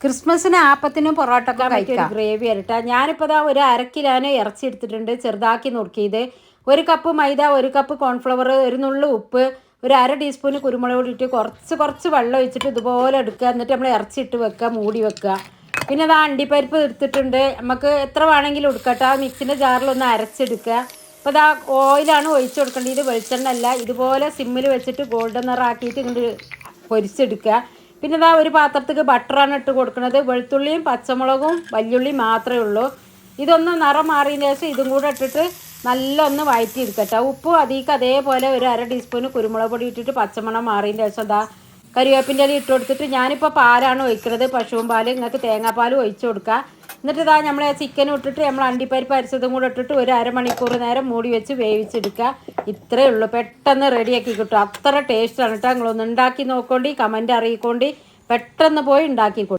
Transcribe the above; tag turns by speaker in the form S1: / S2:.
S1: ക്രിസ്മസിന് ആപ്പത്തിനും പൊറോട്ടൊക്കെ കഴിക്കാം. ഗ്രേവി വരട്ടെ. ഞാനിപ്പോൾ ഇതാ ഒരു 1/2 കിലോ ഇറച്ചി എടുത്തിട്ടുണ്ട്, ചെറുതാക്കി നുറുക്കിയത്. 1 കപ്പ് മൈദ, 1 കപ്പ് കോൺഫ്ലവർ, ഒരു നുള്ളു ഉപ്പ്, ഒരു 1/2 ടീസ്പൂൺ കുരുമുളക് പൊടി ഇട്ട് കുറച്ച് വെള്ളം ഒഴിച്ചിട്ട് ഇതുപോലെ എടുക്കുക. എന്നിട്ട് നമ്മൾ ഇറച്ചി ഇട്ട് വെക്കുക, മൂടി വെക്കുക. പിന്നെ അത് അണ്ടിപ്പരിപ്പ് എടുത്തിട്ടുണ്ട്. നമുക്ക് എത്ര വേണമെങ്കിലും എടുക്കട്ടെ. ആ മിക്സിൻ്റെ ജാറിലൊന്ന് അരച്ചെടുക്കുക. അപ്പോൾ ഇതാ ഓയിലാണ് ഒഴിച്ച് കൊടുക്കേണ്ടത്, ഇത് വെളിച്ചെണ്ണ അല്ല. ഇതുപോലെ സിമ്മിൽ വെച്ചിട്ട് ഗോൾഡൻ നിറാക്കിയിട്ട് ഇങ്ങോട്ട് പൊരിച്ചെടുക്കുക. പിന്നെ ഇതാ ഒരു പാത്രത്തേക്ക് ബട്ടറാണ് ഇട്ട് കൊടുക്കുന്നത്. വെളുത്തുള്ളിയും പച്ചമുളകും വല്യുള്ളിയും മാത്രമേ ഉള്ളൂ. ഇതൊന്ന് നിറം മാറിയതിന് ശേഷം ഇതും കൂടെ ഇട്ടിട്ട് നല്ല ഒന്ന് വഴറ്റിയെടുക്കട്ടെ. ഉപ്പും അതിലേക്ക് അതേപോലെ ഒരു 1/2 ടീസ്പൂൺ കുരുമുളക് പൊടി ഇട്ടിട്ട് പച്ചമണം മാറിയതിന് ശേഷം ഇതാ കരിവേപ്പിൻ്റെ ഇല ഇട്ട് കൊടുത്തിട്ട് ഞാനിപ്പോൾ പാലാണ് ഒഴിക്കുന്നത്, പശുവും പാൽ. നിങ്ങൾക്ക് തേങ്ങാപ്പാൽ ഒഴിച്ച് കൊടുക്കുക. എന്നിട്ട് ഇതാ നമ്മൾ ചിക്കനും ഇട്ടിട്ട് നമ്മൾ അണ്ടിപ്പരിപ്പ് അരച്ചതും കൂടെ ഇട്ടിട്ട് ഒരു 1/2 മണിക്കൂർ നേരം മൂടി വെച്ച് വേവിച്ചെടുക്കുക. ഇത്രയേ ഉള്ളൂ, പെട്ടെന്ന് റെഡിയാക്കി കിട്ടും. അത്ര ടേസ്റ്റാണ് കേട്ടോ. നിങ്ങളൊന്ന് ഉണ്ടാക്കി നോക്കോണ്ടി, കമൻറ്റ് അറിയിക്കോണ്ടി, പെട്ടെന്ന് പോയി ഉണ്ടാക്കി കൊടുക്കും.